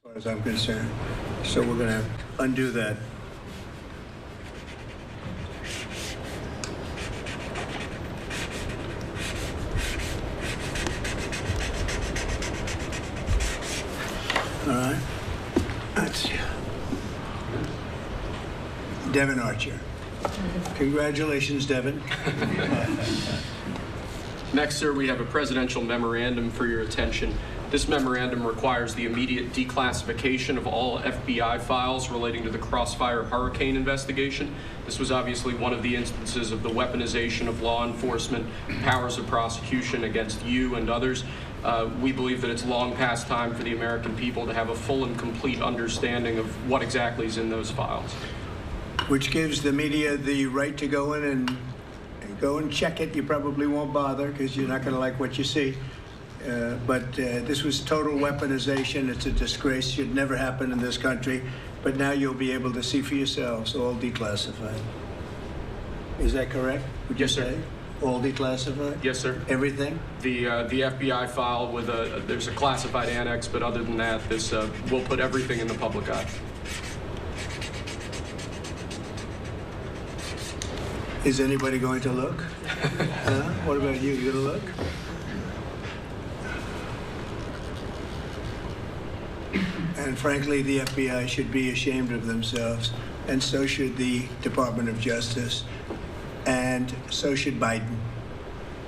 far as I'm concerned. So we're going to undo that. All right. That's Devin Archer. Congratulations, Devin. Next, sir, we have a presidential memorandum for your attention. This memorandum requires the immediate declassification of all FBI files relating to the Crossfire hurricane investigation. This was obviously one of the instances of the weaponization of law enforcement, powers of prosecution against you and others. We believe that it's long past time for the American people to have a full and complete understanding of what exactly is in those files. Which gives the media the right to go in and go and check it. You probably won't bother because you're not going to like what you see. But this was total weaponization. It's a disgrace. Should never happen in this country. But now you'll be able to see for yourselves, all declassified. Is that correct? Would you say? All declassified? Yes, sir. Everything? The FBI file with there's a classified annex, but other than that, this will put everything in the public eye. Is anybody going to look? What about you? You going to look? And frankly, the FBI should be ashamed of themselves, and so should the Department of Justice, and so should Biden.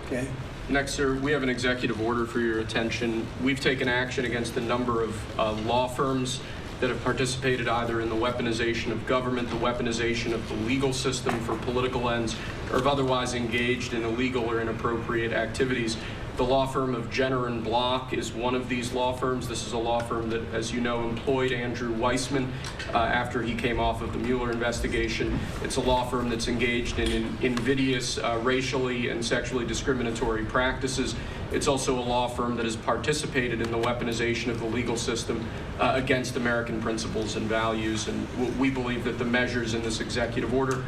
Okay? Next, sir, we have an executive order for your attention. We've taken action against a number of law firms that have participated either in the weaponization of government, the weaponization of the legal system for political ends, or have otherwise engaged in illegal or inappropriate activities. The law firm of Jenner and Block is one of these law firms. This is a law firm that, as you know, employed Andrew Weissman after he came off of the Mueller investigation. It's a law firm that's engaged in invidious racially and sexually discriminatory practices. It's also a law firm that has participated in the weaponization of the legal system against American principles and values. And we believe that the measures in this executive order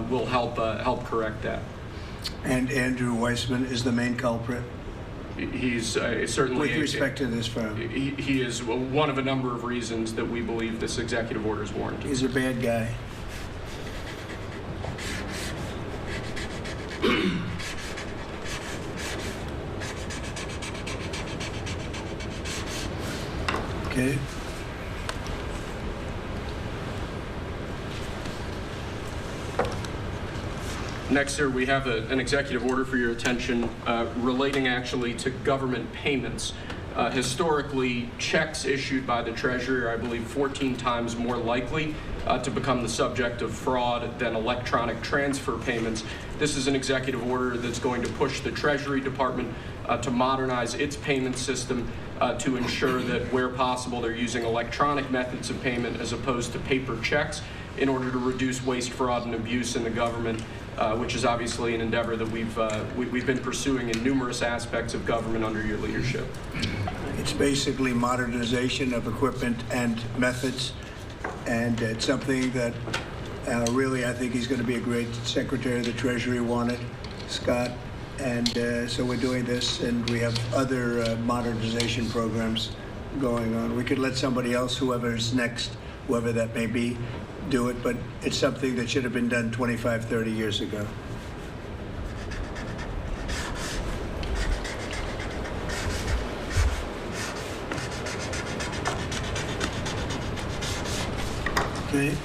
will help correct that. And Andrew Weissman is the main culprit? He's certainly... With respect to this firm? He is one of a number of reasons that we believe this executive order is warranted. He's a bad guy. Okay. Next, sir, we have an executive order for your attention relating actually to government payments. Historically, checks issued by the Treasury are, I believe, 14 times more likely to become the subject of fraud than electronic transfer payments. This is an executive order that's going to push the Treasury Department to modernize its payment system to ensure that where possible they're using electronic methods of payment as opposed to paper checks in order to reduce waste, fraud, and abuse in the government, which is obviously an endeavor that we've been pursuing in numerous aspects of government under your leadership. It's basically modernization of equipment and methods, and it's something that really I think he's going to be a great Secretary of the Treasury, wanted, Scott. And so we're doing this, and we have other modernization programs going on. We could let somebody else, whoever's next, whoever that may be, do it, but it's something that should have been done 25, 30 years ago. Okay.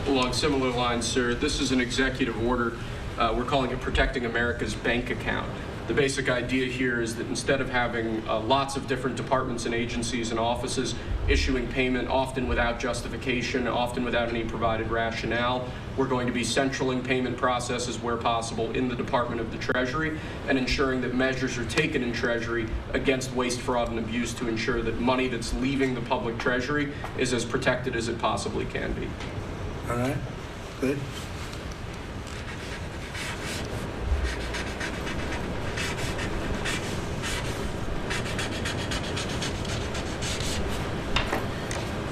Along similar lines, sir, this is an executive order. We're calling it Protecting America's Bank Account. The basic idea here is that instead of having lots of different departments and agencies and offices issuing payment, often without justification, often without any provided rationale, we're going to be centraling payment processes where possible in the Department of the Treasury and ensuring that measures are taken in Treasury against waste, fraud, and abuse to ensure that money that's leaving the public Treasury is as protected as it possibly can be. All right, good.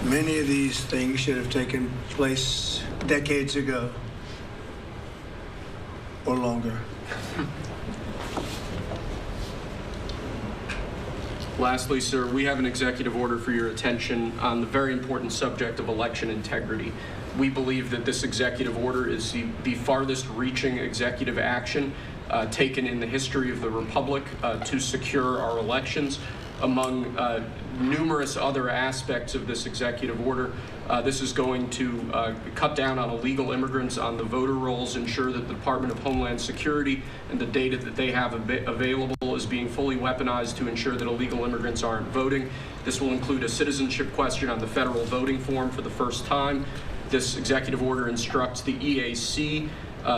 Many of these things should have taken place decades ago or longer. Lastly, sir, we have an executive order for your attention on the very important subject of election integrity. We believe that this executive order is the farthest reaching executive action taken in the history of the Republic to secure our elections. Among numerous other aspects of this executive order, this is going to cut down on illegal immigrants on the voter rolls, ensure that the Department of Homeland Security and the data that they have available is being fully weaponized to ensure that illegal immigrants aren't voting. This will include a citizenship question on the federal voting form for the first time. This executive order instructs the EAC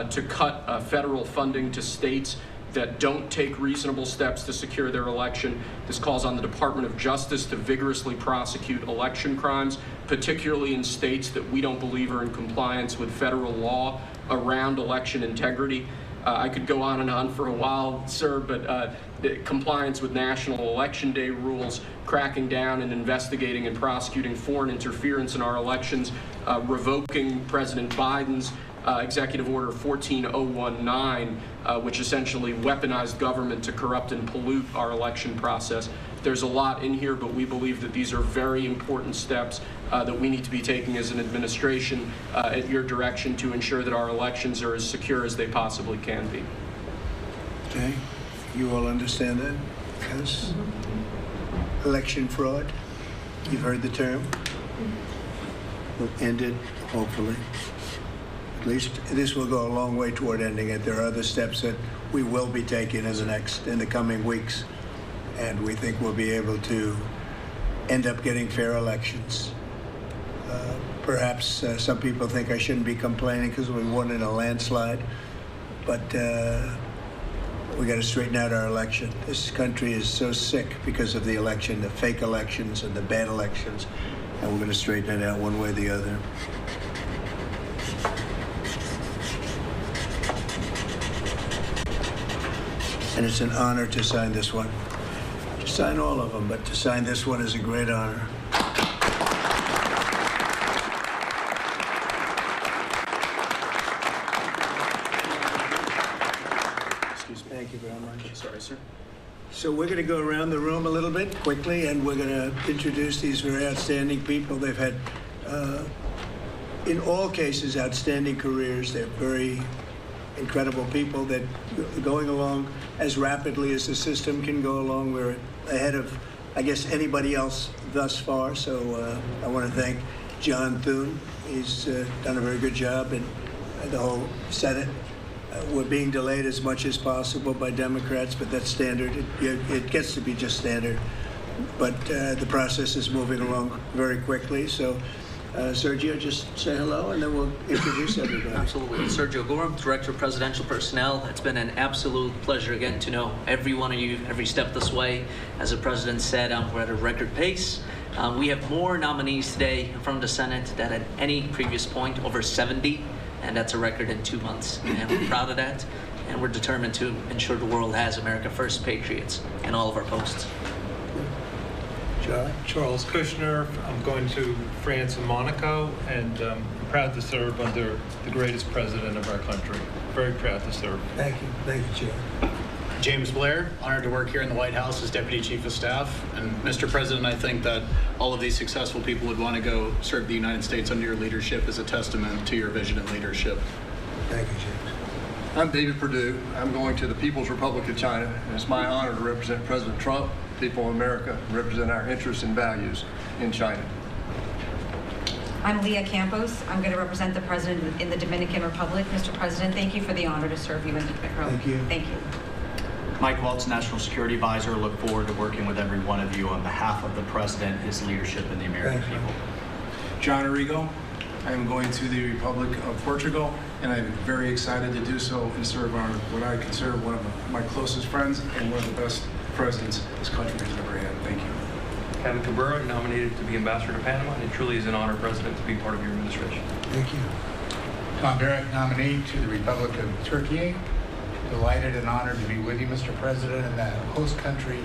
to cut federal funding to states that don't take reasonable steps to secure their election. This calls on the Department of Justice to vigorously prosecute election crimes, particularly in states that we don't believe are in compliance with federal law around election integrity. I could go on and on for a while, sir, but compliance with National Election Day rules, cracking down and investigating and prosecuting foreign interference in our elections, revoking President Biden's Executive Order 14019, which essentially weaponized government to corrupt and pollute our election process. There's a lot in here, but we believe that these are very important steps that we need to be taking as an administration at your direction to ensure that our elections are as secure as they possibly can be. Okay, you all understand that? Yes. Election fraud, you've heard the term. We'll end it, hopefully. At least this will go a long way toward ending it. There are other steps that we will be taking in the coming weeks, and we think we'll be able to end up getting fair elections. Perhaps some people think I shouldn't be complaining because we won in a landslide, but we got to straighten out our election. This country is so sick because of the election, the fake elections and the bad elections, and we're going to straighten it out one way or the other. And it's an honor to sign this one. To sign all of them, but to sign this one is a great honor. Excuse me. Thank you very much. Sorry, sir. So we're going to go around the room a little bit quickly, and we're going to introduce these very outstanding people. They've had, in all cases, outstanding careers. They're very incredible people that are going along as rapidly as the system can go along. We're ahead of, I guess, anybody else thus far. So I want to thank John Thune. He's done a very good job, and the whole Senate. We're being delayed as much as possible by Democrats, but that's standard. It gets to be just standard. But the process is moving along very quickly. So Sergio, just say hello, and then we'll introduce everybody. Absolutely. Sergio Gorham, Director of Presidential Personnel. It's been an absolute pleasure again to know every one of you every step this way. As the President said, we're at a record pace. We have more nominees today from the Senate than at any previous point, over 70, and that's a record in 2 months. And we're proud of that, and we're determined to ensure the world has America First patriots in all of our posts. Charles Kushner. I'm going to France and Monaco, and I'm proud to serve under the greatest president of our country. Very proud to serve. Thank you, Chair. James Blair, honored to work here in the White House as Deputy Chief of Staff. And Mr. President, I think that all of these successful people would want to go serve the United States under your leadership as a testament to your vision and leadership. Thank you, James. I'm David Perdue. I'm going to the People's Republic of China, and it's my honor to represent President Trump, people of America, and represent our interests and values in China. I'm Leah Campos. I'm going to represent the President in the Dominican Republic. Mr. President, thank you for the honor to serve you in the Thank you. Thank you. Mike Waltz, National Security Advisor. Look forward to working with every one of you on behalf of the President, his leadership, and the American people. John Arrigo. I am going to the Republic of Portugal, and I'm very excited to do so and serve on what I consider one of my closest friends and one of the best presidents this country has ever had. Thank you. Kevin Cabrera, nominated to be Ambassador to Panama, and it truly is an honor, President, to be part of your administration. Thank you. Tom Barrett, nominee to the Republic of Turkey. Delighted and honored to be with you, Mr. President, in that host country,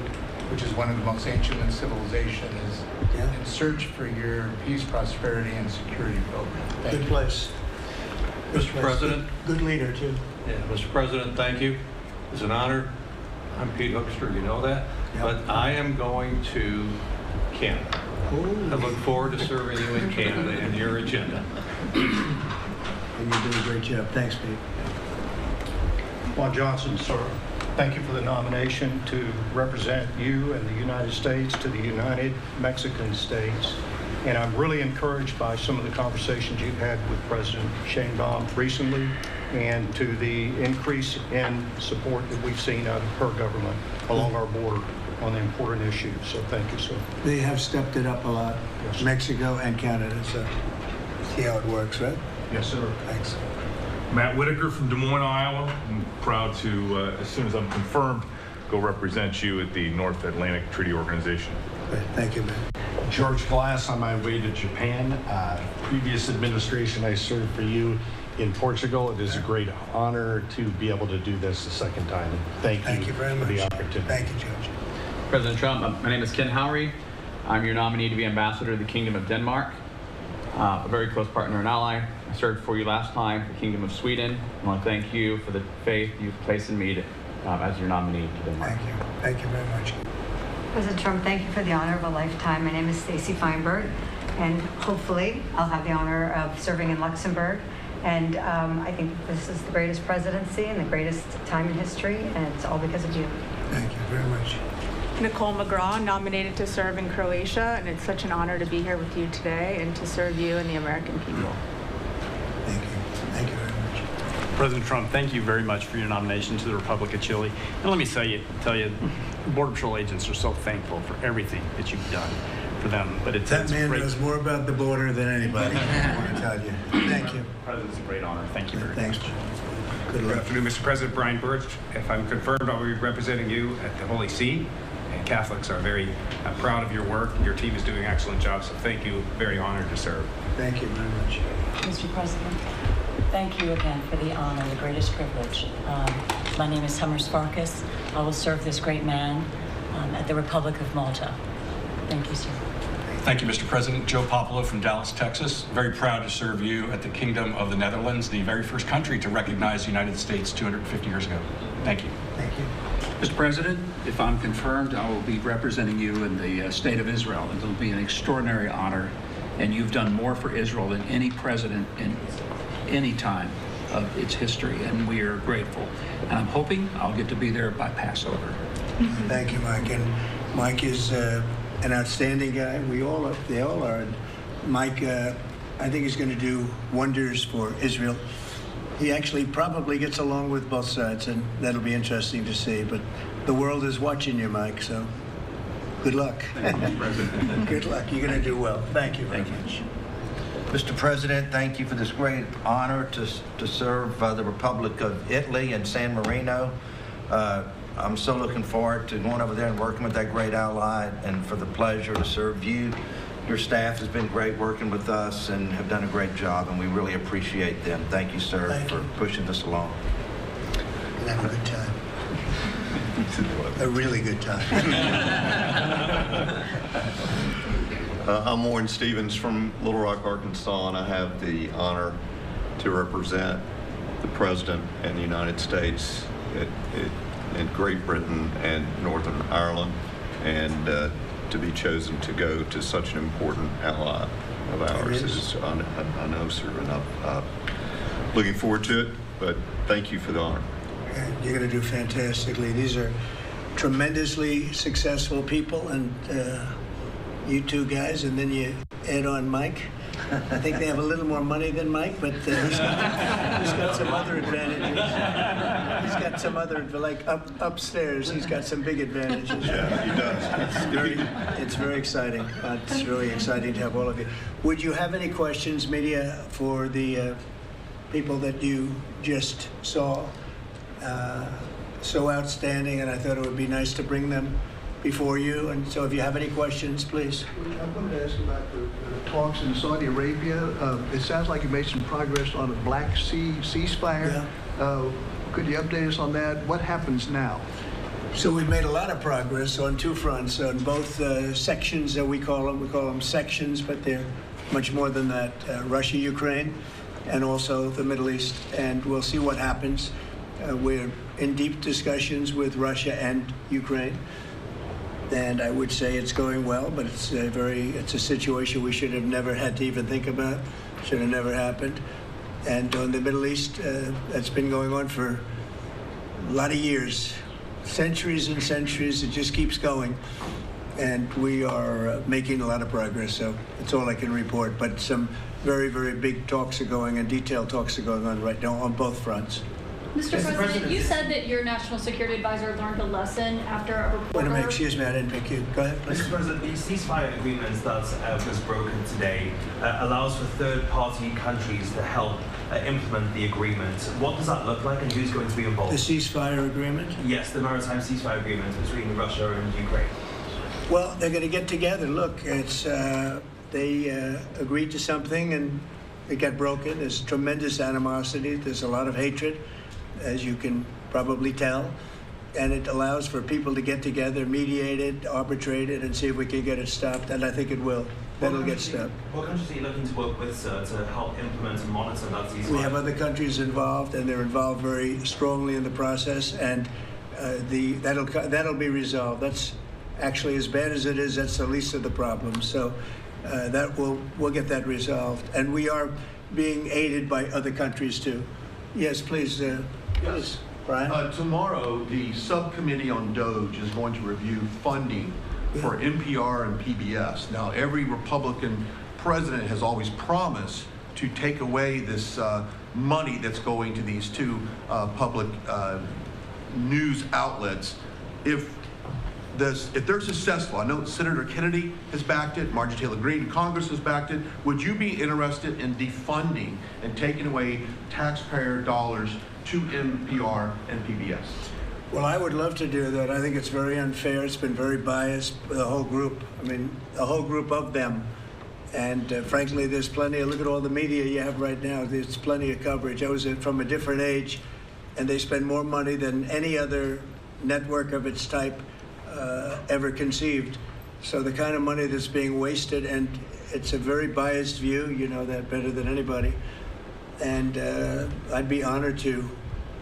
which is one of the most ancient in civilization, is in search for your peace, prosperity, and security program. Thank you. Place. Mr. President. Good leader, too. Yeah, Mr. President, thank you. It's an honor I'm Pete Hoekstra, you know that. Yeah. But I am going to Canada. I look forward to serving you in Canada and your agenda. And you do a great job. Thanks, Pete. Juan Johnson, sir, thank you for the nomination to represent you and the United States to the United Mexican States. And I'm really encouraged by some of the conversations you've had with President Sheinbaum recently and to the increase in support that we've seen out of her government along our border on the important issues. So thank you, sir. They have stepped it up a lot, Yes. Mexico and Canada, so see how it works, right? Yes, sir. Thanks. Matt Whitaker from Des Moines, Iowa. I'm proud to, as soon as I'm confirmed, go represent you at the North Atlantic Treaty Organization. Great. Thank you, man. George Glass, on my way to Japan. Previous administration, I served for you in Portugal. It is a great honor to be able to do this the second time. Thank you very for much. the opportunity. Thank you, Judge. President Trump, my name is Ken Howry. I'm your nominee to be ambassador to the Kingdom of Denmark, a very close partner and ally. I served for you last time, the Kingdom of Sweden. I want to thank you for the faith you've placed in me as your nominee to Denmark. Thank you. Thank you very much. President Trump, thank you for the honor of a lifetime. My name is Stacy Feinberg, and hopefully I'll have the honor of serving in Luxembourg. And I think this is the greatest presidency and the greatest time in history, and it's all because of you. Thank you very much. Nicole McGraw, nominated to serve in Croatia, and it's such an honor to be here with you today and to serve you and the American people. Thank you. Thank you very much. President Trump, thank you very much for your nomination to the Republic of Chile. And let me tell you, Border Patrol agents are so thankful for everything that you've done for them. But That man knows more about the border than anybody, I want to tell you. Thank you. President's a great honor. Thank you very Thanks. much. Good luck. Good afternoon, Mr. President. Brian Birch. If I'm confirmed, I'll be representing you at the Holy See. And Catholics are very proud of your work. Your team is doing an excellent job, so thank you. Very honored to serve. Thank you very much. Mr. President, thank you again for the honor, the greatest privilege. My name is Summers Farkas. I will serve this great man at the Republic of Malta. Thank you, sir. Thank you, Mr. President. Joe Popolo from Dallas, Texas. Very proud to serve you at the Kingdom of the Netherlands, the very first country to recognize the United States 250 years ago. Thank you. Thank you. Mr. President, if I'm confirmed, I will be representing you in the state of Israel. It'll be an extraordinary honor, and you've done more for Israel than any president in any time of its history, and we are grateful. And I'm hoping I'll get to be there by Passover. Thank you, Mike. And Mike is an outstanding guy. They all are. And Mike, I think he's going to do wonders for Israel. He actually probably gets along with both sides, and that'll be interesting to see. But the world is watching you, Mike, so good luck. Thank you, Mr. President. Good luck. You're going to do well. Thank you very much. Mr. President, thank you for this great honor to serve the Republic of Italy and San Marino. I'm so looking forward to going over there and working with that great ally, and for the pleasure to serve you. Your staff has been great working with us and have done a great job, and we really appreciate them. Thank you, sir, for pushing this along. And have a good time. A really good time. I'm Warren Stevens from Little Rock, Arkansas, and I have the honor to represent the President and the United States in Great Britain and Northern Ireland, and to be chosen to go to such an important ally of ours is, I know, sir, and I'm looking forward to it, but thank you for the honor. You're going to do fantastically. These are tremendously successful people, and you two guys, and then you add on Mike. I think they have a little more money than Mike, but he's got some other advantages. He's got some other, like upstairs, he's got some big advantages. Yeah, he does. It's very exciting. It's really exciting to have all of you. Would you have any questions, media, for the people that you just saw? So outstanding, and I thought it would be nice to bring them before you. And so if you have any questions, please. I wanted to ask about the talks in Saudi Arabia. It sounds like you made some progress on the Black Sea ceasefire. Yeah. Could you update us on that? What happens now? So we've made a lot of progress on two fronts, on both sections that we call them sections, but they're much more than that. Russia, Ukraine, and also the Middle East. And we'll see what happens. We're in deep discussions with Russia and Ukraine. And I would say it's going well, but it's a situation we should have never had to even think about, should have never happened. And on the Middle East, that's been going on for a lot of years, centuries and centuries. It just keeps going. And we are making a lot of progress, so that's all I can report. But some very, very big talks are going and detailed talks are going on right now on both fronts. Mr. President, you said that your national security advisor learned a lesson after a reporter... Wait a minute, excuse me, I didn't pick you. Go ahead, please. Mr. President, the ceasefire agreement that was broken today allows for third-party countries to help implement the agreement. What does that look like and who's going to be involved? The ceasefire agreement? Yes, the maritime ceasefire agreement between Russia and Ukraine. Well, they're going to get together. Look, it's they agreed to something and it got broken. There's tremendous animosity. There's a lot of hatred, as you can probably tell. And it allows for people to get together, mediate it, arbitrate it, and see if we can get it stopped. And I think it will. That'll get stopped. What countries are you looking to work with, sir, to help implement and monitor that ceasefire? We have other countries involved, and they're involved very strongly in the process. And that'll be resolved. That's actually, as bad as it is, that's the least of the problems. So we'll get that resolved. And we are being aided by other countries too. Yes, please. Yes, Brian. Tomorrow, the subcommittee on DOGE is going to review funding for NPR and PBS. Now, every Republican president has always promised to take away this money that's going to these two public news outlets. If they're successful, I know Senator Kennedy has backed it, Marjorie Taylor Greene, Congress has backed it. Would you be interested in defunding and taking away taxpayer dollars to NPR and PBS? Well, I would love to do that. I think it's very unfair. It's been very biased, the whole group. I mean, the whole group of them. And frankly, there's plenty look at all the media you have right now. There's plenty of coverage. I was from a different age, and they spend more money than any other network of its type ever conceived. So the kind of money that's being wasted, and it's a very biased view, you know that better than anybody. And I'd be honored to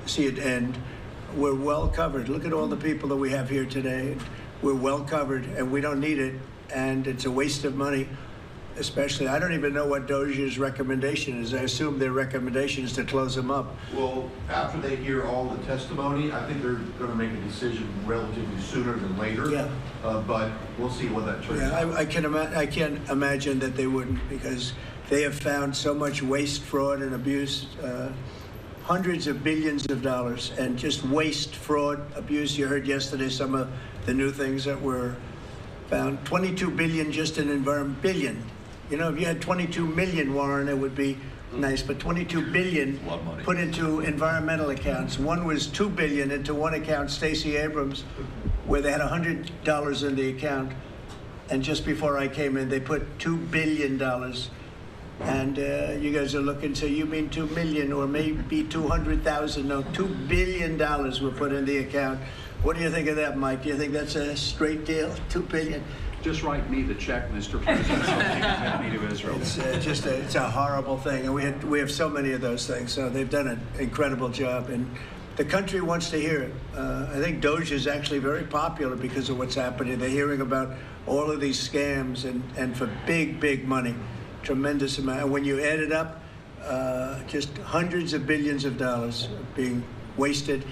see it end. We're well covered. Look at all the people that we have here today. We're well covered, and we don't need it, and it's a waste of money. Especially, I don't even know what DOJ's recommendation is. I assume their recommendation is to close them up. Well, after they hear all the testimony, I think they're going to make a decision relatively sooner than later. Yeah. But we'll see what that turns out. I can't imagine that they wouldn't, because they have found so much waste, fraud, and abuse, hundreds of billions of dollars, and just waste, fraud, abuse. You heard yesterday some of the new things that were found. 22 billion just in environment, billion. You know, if you had 22 million, Warren, it would be nice, but 22 billion put into environmental accounts. One was 2 billion into one account, Stacey Abrams, where they had $100 in the account. And just before I came in, they put $2 billion. And you guys are looking, so you mean 2 million or maybe 200,000? No, $2 billion were put in the account. What do you think of that, Mike? Do you think that's a straight deal? $2 billion? Just write me the check, Mr. President. I'll take that money to Israel. It's a horrible thing, and we have so many of those things. So they've done an incredible job, and the country wants to hear it. I think DOGE is actually very popular because of what's happening. They're hearing about all of these scams and for big, big money, tremendous amount. And when you add it up, just hundreds of billions of dollars being wasted,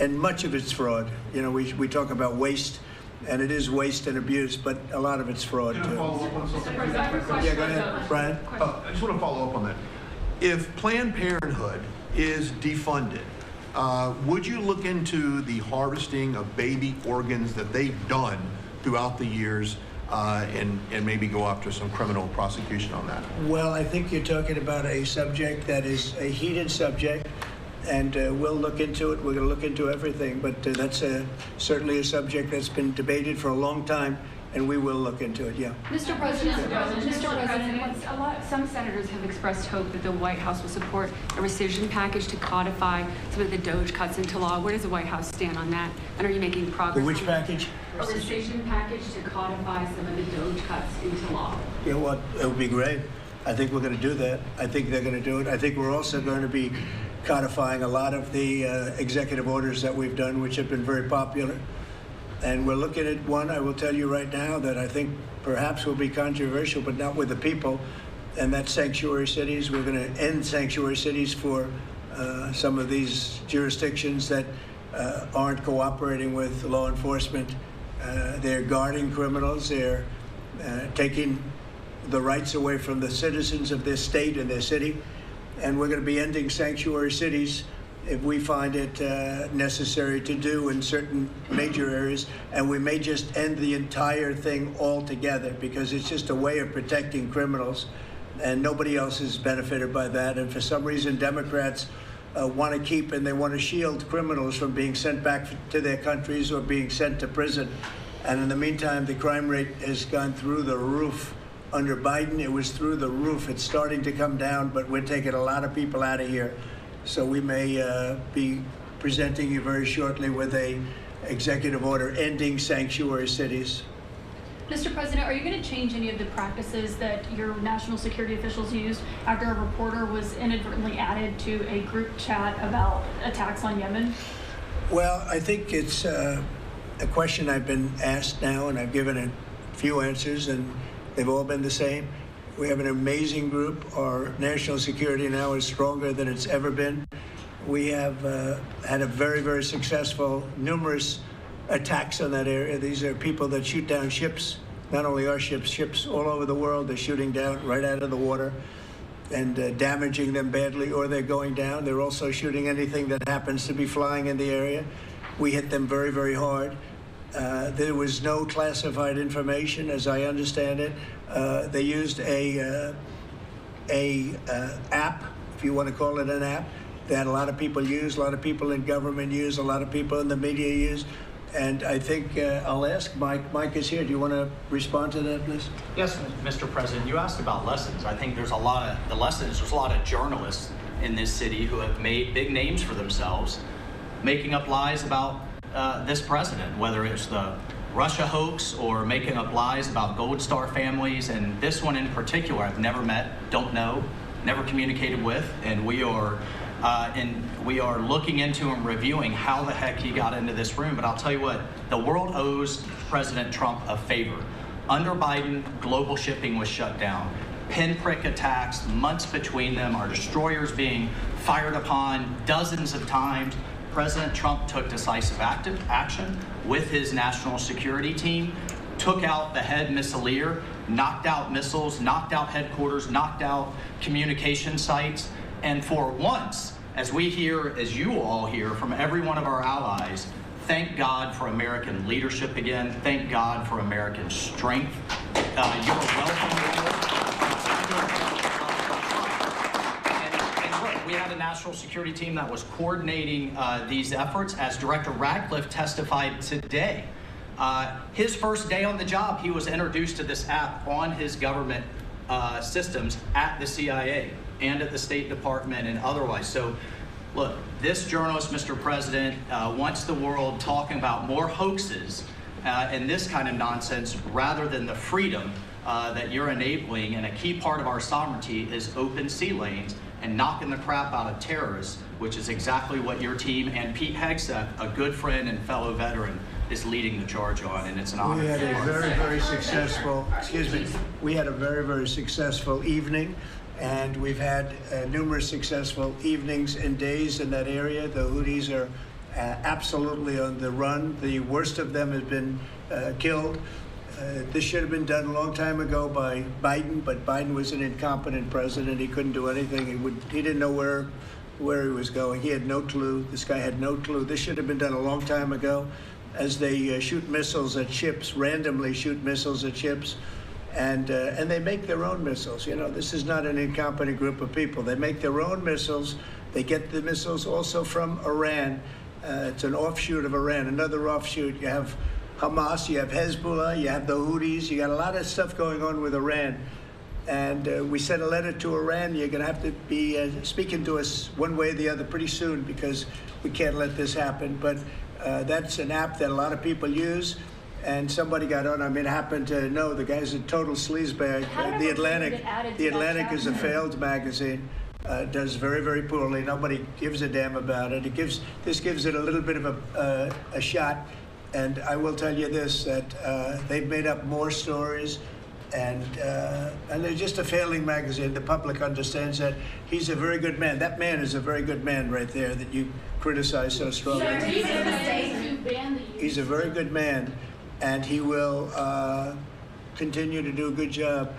and much of it's fraud. You know, we talk about waste. And it is waste and abuse, but a lot of it's fraud too. Can I follow up on something? Yeah, go ahead, Brian. I just want to follow up on that. If Planned Parenthood is defunded, would you look into the harvesting of baby organs that they've done throughout the years and maybe go after some criminal prosecution on that? Well, I think you're talking about a subject that is a heated subject. And we'll look into it. We're going to look into everything. But that's certainly a subject that's been debated for a long time, and we will look into it, yeah. Mr. President, some senators have expressed hope that the White House will support a rescission package to codify some of the DOGE cuts into law. Where does the White House stand on that? And are you making progress? Which package? A rescission package to codify some of the DOGE cuts into law. Yeah, well, it would be great. I think we're going to do that. I think they're going to do it. I think we're also going to be codifying a lot of the executive orders that we've done, which have been very popular. And we're looking at one, I will tell you right now, that I think perhaps will be controversial, but not with the people, and that's sanctuary cities. We're going to end sanctuary cities for some of these jurisdictions that aren't cooperating with law enforcement. They're guarding criminals. They're taking the rights away from the citizens of their state and their city. And we're going to be ending sanctuary cities if we find it necessary to do in certain major areas. And we may just end the entire thing altogether, because it's just a way of protecting criminals, and nobody else is benefited by that. And for some reason, Democrats want to keep and they want to shield criminals from being sent back to their countries or being sent to prison. And in the meantime, the crime rate has gone through the roof. Under Biden, it was through the roof. It's starting to come down, but we're taking a lot of people out of here. So we may be presenting you very shortly with a executive order ending sanctuary cities. Mr. President, are you going to change any of the practices that your national security officials used after a reporter was inadvertently added to a group chat about attacks on Yemen? Well, I think it's a question I've been asked now, and I've given a few answers, and they've all been the same. We have an amazing group. Our national security now is stronger than it's ever been. We have had a very, very successful, numerous attacks on that area. These are people that shoot down ships, not only our ships, ships all over the world. They're shooting down right out of the water and damaging them badly, or they're going down. They're also shooting anything that happens to be flying in the area. We hit them very, very hard. There was no classified information, as I understand it. They used a app, if you want to call it an app, that a lot of people use, a lot of people in government use, a lot of people in the media use. And I think I'll ask Mike. Mike is here. Do you want to respond to that, please? Yes, Mr. President. You asked about lessons. I think there's a lot of journalists in this city who have made big names for themselves, making up lies about this president, whether it's the Russia hoax or making up lies about Gold Star families. And this one in particular, I've never met, don't know, never communicated with, and we are looking into and reviewing how the heck he got into this room. But I'll tell you what, the world owes President Trump a favor. Under Biden, global shipping was shut down. Pinprick attacks, months between them, our destroyers being fired upon dozens of times. President Trump took decisive action with his national security team, took out the head missileer, knocked out missiles, knocked out headquarters, knocked out communication sites. And for once, as we hear, as you all hear from every one of our allies, thank God for American leadership again. Thank God for American strength. You're welcome. And look, we had a national security team that was coordinating these efforts. As Director Radcliffe testified today, his first day on the job, he was introduced to this app on his government systems at the CIA and at the State Department and otherwise. So, look, this journalist, Mr. President, wants the world talking about more hoaxes and this kind of nonsense rather than the freedom that you're enabling. And a key part of our sovereignty is open sea lanes and knocking the crap out of terrorists, which is exactly what your team and Pete Hegseth, a good friend and fellow veteran, is leading the charge on, and it's an honor. We had a very, very successful, we had a very, very successful evening. And we've had numerous successful evenings and days in that area. The Houthis are absolutely on the run. The worst of them has been killed. This should have been done a long time ago by Biden, but Biden was an incompetent president. He couldn't do anything. He didn't know where he was going. He had no clue. This guy had no clue. This should have been done a long time ago. As they shoot missiles at ships, randomly shoot missiles at ships. And they make their own missiles. You know, this is not an incompetent group of people. They make their own missiles. They get the missiles also from Iran. It's an offshoot of Iran, another offshoot. You have Hamas, you have Hezbollah, you have the Houthis. You got a lot of stuff going on with Iran. And we sent a letter to Iran. You're going to have to be speaking to us one way or the other pretty soon, because we can't let this happen. But that's an app that a lot of people use. And somebody got on. I mean, happened to know the guy's a total sleazebag. The Atlantic is a failed magazine. does very, very poorly. Nobody gives a damn about it. This gives it a little bit of a shot. And I will tell you this, that they've made up more stories, and they're just a failing magazine. The public understands that. He's a very good man. That man is a very good man right there that you criticize so strongly. He's a very good man, and he will continue to do a good job.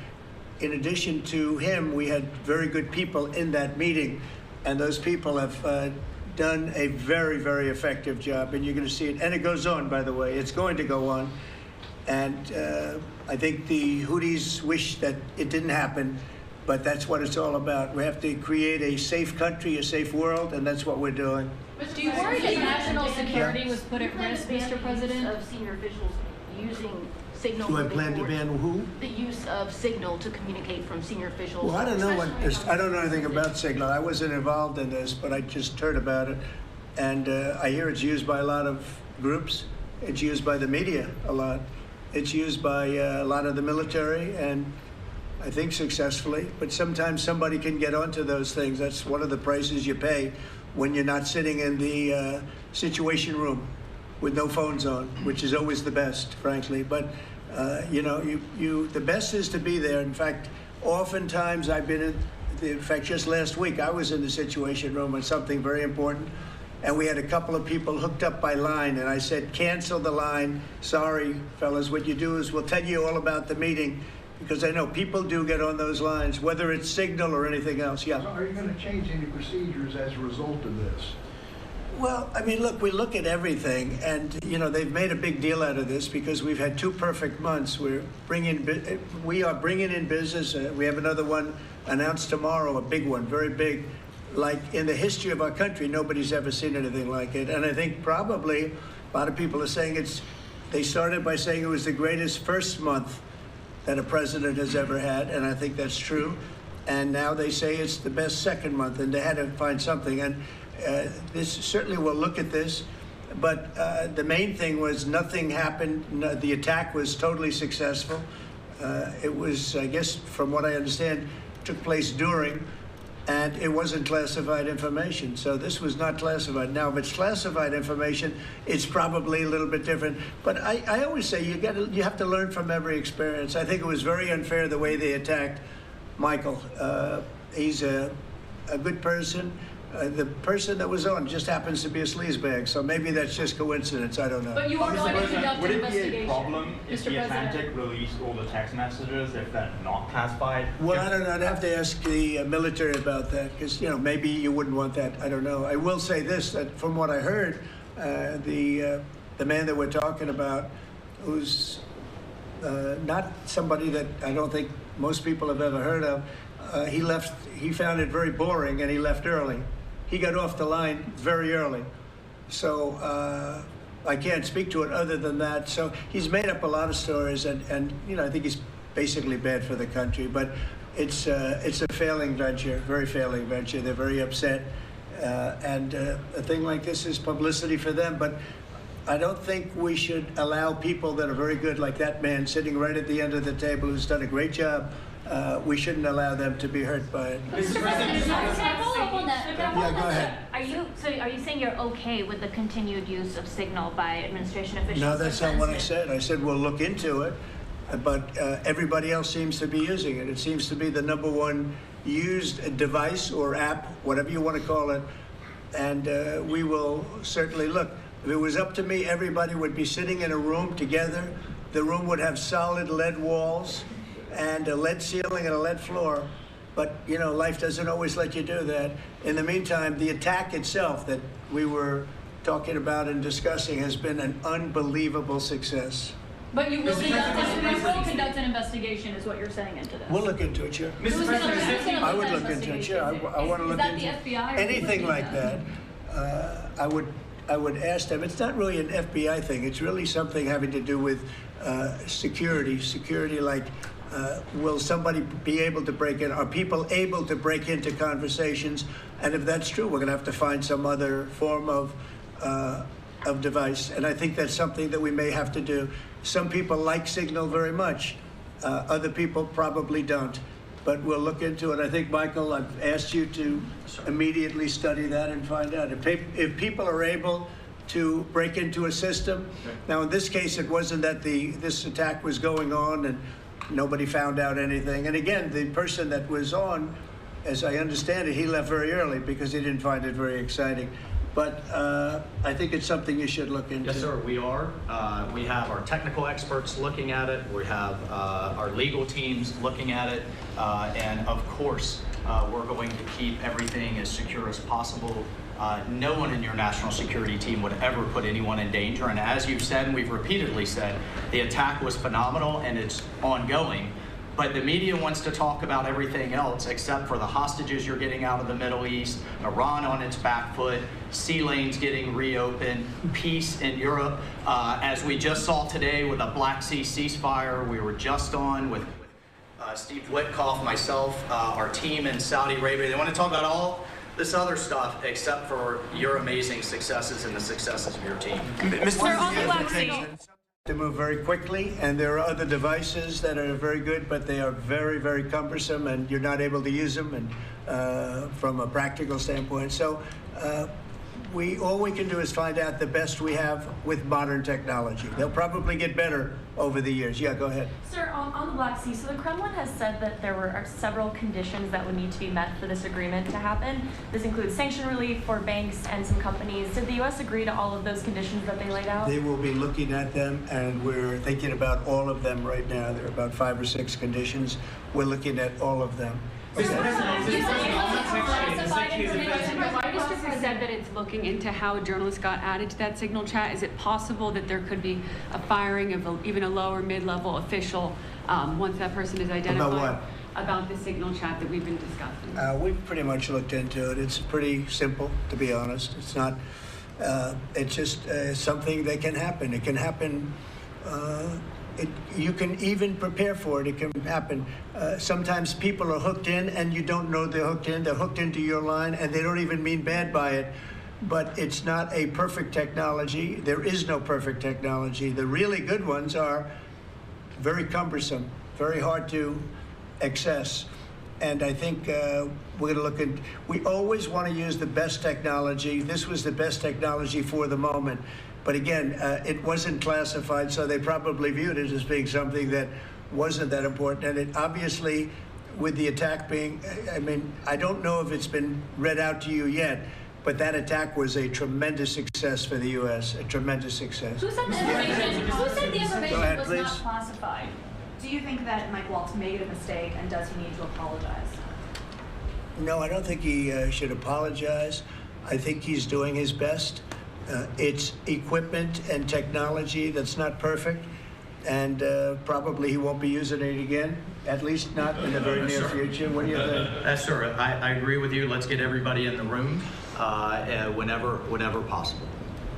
In addition to him, we had very good people in that meeting, and those people have done a very, very effective job, and you're going to see it. And it goes on, by the way. It's going to go on. And I think the Houthis wish that it didn't happen, but that's what it's all about. We have to create a safe country, a safe world, and that's what we're doing. Do you worry that national security was put at risk, Mr. President? Of senior officials using signal. Do I plan to ban who? The use of signal to communicate from senior officials. Well, I don't know I don't know anything about Signal. I wasn't involved in this, but I just heard about it. And I hear it's used by a lot of groups. It's used by the media a lot. It's used by a lot of the military, and I think successfully. But sometimes somebody can get onto those things. That's one of the prices you pay when you're not sitting in the Situation Room with no phones on, which is always the best, frankly. But the best is to be there. In fact, oftentimes I've been in fact, just last week I was in the Situation Room on something very important, and we had a couple of people hooked up by line, and I said, cancel the line. Sorry, fellas, what you do is we'll tell you all about the meeting, because I know people do get on those lines, whether it's Signal or anything else. Yeah. So are you going to change any procedures as a result of this? Well, I mean, look, we look at everything, and they've made a big deal out of this because we've had 2 perfect months. We are bringing in business. We have another one announced tomorrow, a big one, very big. Like in the history of our country, nobody's ever seen anything like it. And I think probably a lot of people are saying they started by saying it was the greatest first month that a president has ever had, and I think that's true. And now they say it's the best second month, and they had to find something. And this certainly will look at this, but the main thing was nothing happened. The attack was totally successful. It was, I guess, from what I understand, took place during, and it wasn't classified information. So this was not classified. Now, if it's classified information, it's probably a little bit different. But I always say you have to learn from every experience. I think it was very unfair the way they attacked Michael. He's a good person. The person that was on just happens to be a sleazebag, so maybe that's just coincidence. I don't know. But you are going to conduct an investigation. Would it be a problem if the Atlantic released all the text messages if they're not classified? Well, I don't know. I'd have to ask the military about that, because maybe you wouldn't want that. I don't know. I will say this: that from what I heard, the man that we're talking about, who's not somebody that I don't think most people have ever heard of, he left. He found it very boring, and he left early. He got off the line very early. So I can't speak to it other than that. So he's made up a lot of stories, and I think he's basically bad for the country. But it's a failing venture, very failing venture. They're very upset, and a thing like this is publicity for them. But I don't think we should allow people that are very good, like that man sitting right at the end of the table, who's done a great job. We shouldn't allow them to be hurt by it. Mr. President, can I follow up on that? Yeah, go ahead. Are you saying you're okay with the continued use of Signal by administration officials? No, that's not what I said. I said we'll look into it, but everybody else seems to be using it. It seems to be the #1 used device or app, whatever you want to call it, and we will certainly look. If it was up to me, everybody would be sitting in a room together. The room would have solid lead walls and a lead ceiling and a lead floor. But, life doesn't always let you do that. In the meantime, the attack itself that we were talking about and discussing has been an unbelievable success. But you will conduct an investigation, is what you're saying into this. We'll look into it, sure. Mr. President, I would look into it, sure. I want to look into the FBI or anything like that. I would ask them. It's not really an FBI thing. It's really something having to do with security. Security, like, will somebody be able to break in? Are people able to break into conversations? And if that's true, we're going to have to find some other form of device. And I think that's something that we may have to do. Some people like Signal very much. Other people probably don't. but we'll look into it. I think, Michael, I've asked you to immediately study that and find out. If people are able to break into a system, now in this case it wasn't that this attack was going on and nobody found out anything. And again, the person that was on, as I understand it, he left very early because he didn't find it very exciting. But I think it's something you should look into. Yes, sir, we are. We have our technical experts looking at it. We have our legal teams looking at it. And of course, we're going to keep everything as secure as possible. No one in your national security team would ever put anyone in danger. And as you've said, and we've repeatedly said, the attack was phenomenal and it's ongoing. But the media wants to talk about everything else except for the hostages you're getting out of the Middle East, Iran on its back foot, sea lanes getting reopened, peace in Europe. As we just saw today with a Black Sea ceasefire, we were just on with Steve Witkoff, myself, our team in Saudi Arabia. They want to talk about all this other stuff except for your amazing successes and the successes of your team. Sir, on the Black Sea. To move very quickly, and there are other devices that are very good, but they are very, very cumbersome, and you're not able to use them, and from a practical standpoint. So all we can do is find out the best we have with modern technology. They'll probably get better over the years. Yeah, go ahead. Sir, on the Black Sea, so the Kremlin has said that there are several conditions that would need to be met for this agreement to happen. This includes sanction relief for banks and some companies. Did the U.S. agree to all of those conditions that they laid out? They will be looking at them, and we're thinking about all of them right now. There are about 5 or 6 conditions. We're looking at all of them. Mr. said that it's looking into how journalists got added to that signal chat. Is it possible that there could be a firing of even a lower mid-level official once that person is identified? About what? About the signal chat that we've been discussing. We've pretty much looked into it. It's pretty simple, to be honest. It's not. It's just something that can happen. It can happen. You can even prepare for it. It can happen. Sometimes people are hooked in and you don't know they're hooked in. They're hooked into your line and they don't even mean bad by it. But it's not a perfect technology. There is no perfect technology. The really good ones are very cumbersome, very hard to access. And I think we're going to look at, we always want to use the best technology. This was the best technology for the moment. But again, it wasn't classified, so they probably viewed it as being something that wasn't that important. And it obviously, with the attack being, I mean, I don't know if it's been read out to you yet, but that attack was a tremendous success for the U.S., a tremendous success. Who said the information was not classified? Do you think that Mike Waltz made a mistake, and does he need to apologize? No, I don't think he should apologize. I think he's doing his best. It's equipment and technology that's not perfect, and probably he won't be using it again, at least not in the very near future. What do you think? Sir, I agree with you. Let's get everybody in the room whenever possible.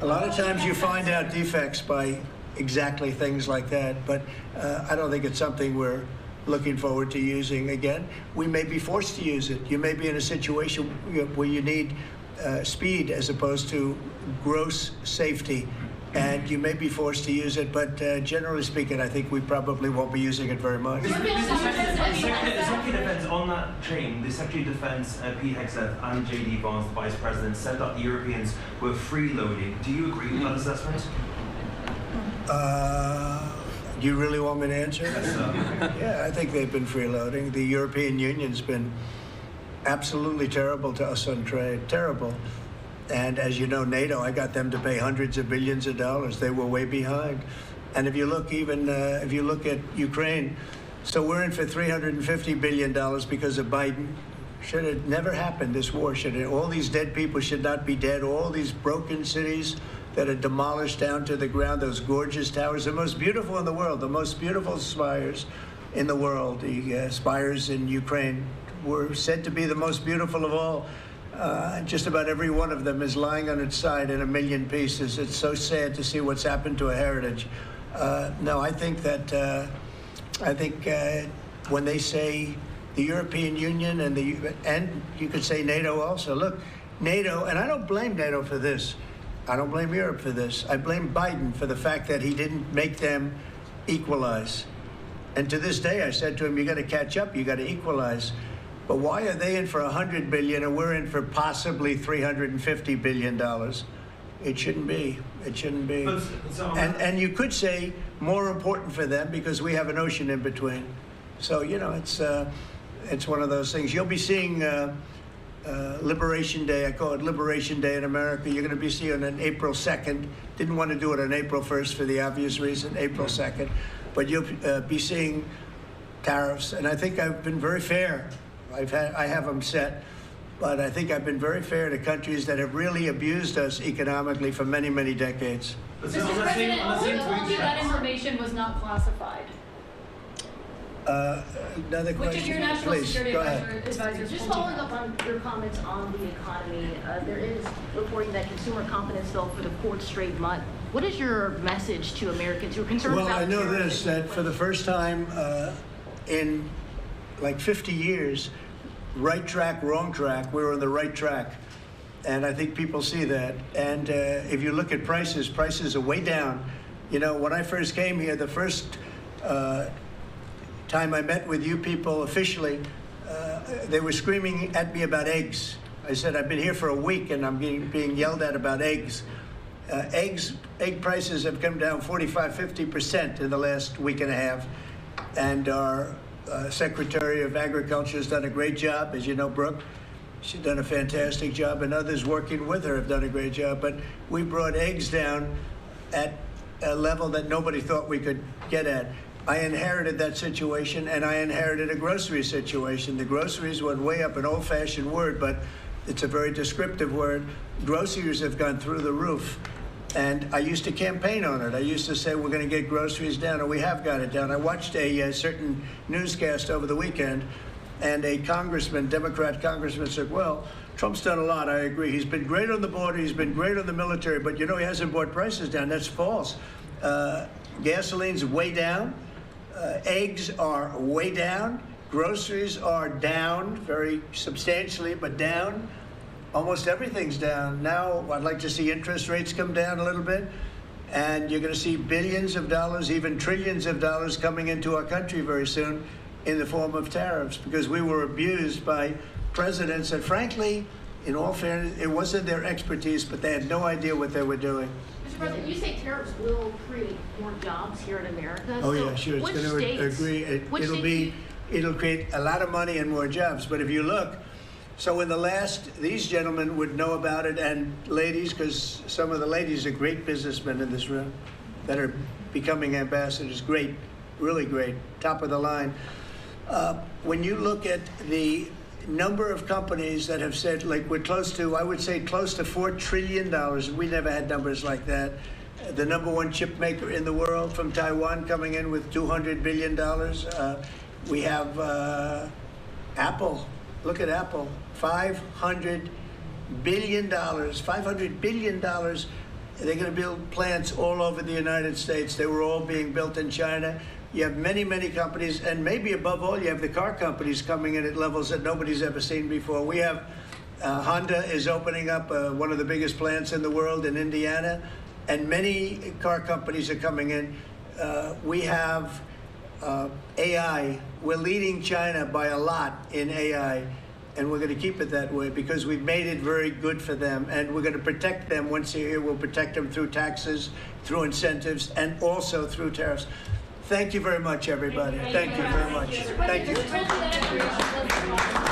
A lot of times you find out defects by exactly things like that, but I don't think it's something we're looking forward to using again. We may be forced to use it. You may be in a situation where you need speed as opposed to gross safety, and you may be forced to use it, but generally speaking, I think we probably won't be using it very much. The Secretary of Defense, on that chain, the Secretary of Defense, Pete Hegseth, and J.D. Vance, the Vice President, said that the Europeans were freeloading. Do you agree with that assessment? Do you really want me to answer? Yes, sir. Yeah, I think they've been freeloading. The European Union's been absolutely terrible to us on trade, terrible. And as you know, NATO, I got them to pay hundreds of billions of dollars. They were way behind. And if you look if you look at Ukraine, so we're in for $350 billion because of Biden. Should have never happened, this war. All these dead people should not be dead. All these broken cities that are demolished down to the ground, those gorgeous towers, the most beautiful in the world, the most beautiful spires in the world. The spires in Ukraine were said to be the most beautiful of all. Just about every one of them is lying on its side in a million pieces. It's so sad to see what's happened to a heritage. No, I think that when they say the European Union and you could say NATO also. Look, NATO, and I don't blame NATO for this. I don't blame Europe for this. I blame Biden for the fact that he didn't make them equalize. And to this day, I said to him, you got to catch up, you got to equalize. But why are they in for $100 billion and we're in for possibly $350 billion? It shouldn't be. It shouldn't be. And you could say more important for them because we have an ocean in between. So, you know, it's one of those things. You'll be seeing Liberation Day. I call it Liberation Day in America. You're going to be seeing on April 2nd. Didn't want to do it on April 1st for the obvious reason, April 2nd. But you'll be seeing tariffs. And I think I've been very fair. I have them set. But I think I've been very fair to countries that have really abused us economically for many, many decades. Mr. President, who told you that information was not classified? Another question, Which of your national please, security go ahead. advisors? Just following up on your comments on the economy, there is reporting that consumer confidence fell for the fourth straight month. What is your message to Americans who are concerned Well, about I know terrorism? this, that for the first time in like 50 years, right track, wrong track, we were on the right track. And I think people see that. And if you look at prices, prices are way down. You know, when I first came here, the first time I met with you people officially, they were screaming at me about eggs. I said, I've been here for a week and I'm being yelled at about eggs. Egg prices have come down 45, 50% in the last week and a half. And our Secretary of Agriculture has done a great job. As you know, Brooke, she's done a fantastic job, and others working with her have done a great job. But we brought eggs down at a level that nobody thought we could get at. I inherited that situation, and I inherited a grocery situation. The groceries went way up, an old-fashioned word, but it's a very descriptive word. Groceries have gone through the roof. And I used to campaign on it. I used to say, we're going to get groceries down, and we have got it down. I watched a certain newscast over the weekend, and a congressman, Democrat congressman, said, well, Trump's done a lot, I agree. He's been great on the border, he's been great on the military, but you know, he hasn't brought prices down. That's false. Gasoline's way down. Eggs are way down. Groceries are down very substantially, but down. Almost everything's down. Now, I'd like to see interest rates come down a little bit, and you're going to see billions of dollars, even trillions of dollars coming into our country very soon in the form of tariffs, because we were abused by presidents that, frankly, in all fairness, it wasn't their expertise, but they had no idea what they were doing. Mr. President, you say tariffs will create more jobs here in America. Oh, so yeah, sure. It's which going to states- agree. which It'll states it'll create a lot of money and more jobs. But if you look, so in the last, these gentlemen would know about it, and ladies, because some of the ladies are great businessmen in this room that are becoming ambassadors. Great, really great, top of the line. When you look at the number of companies that have said, like, we're close to, I would say close to $4 trillion. We never had numbers like that. The #1 chip maker in the world from Taiwan coming in with $200 billion. We have Apple. Look at Apple, $500 billion. $500 billion. They're going to build plants all over the United States. They were all being built in China. You have many, many companies, and maybe above all, you have the car companies coming in at levels that nobody's ever seen before. We have Honda is opening up one of the biggest plants in the world in Indiana, and many car companies are coming in. We have AI. We're leading China by a lot in AI, and we're going to keep it that way because we've made it very good for them, and we're going to protect them. Once they're here, we'll protect them through taxes, through incentives, and also through tariffs. Thank you very much, everybody. Thank you very much. Thank you.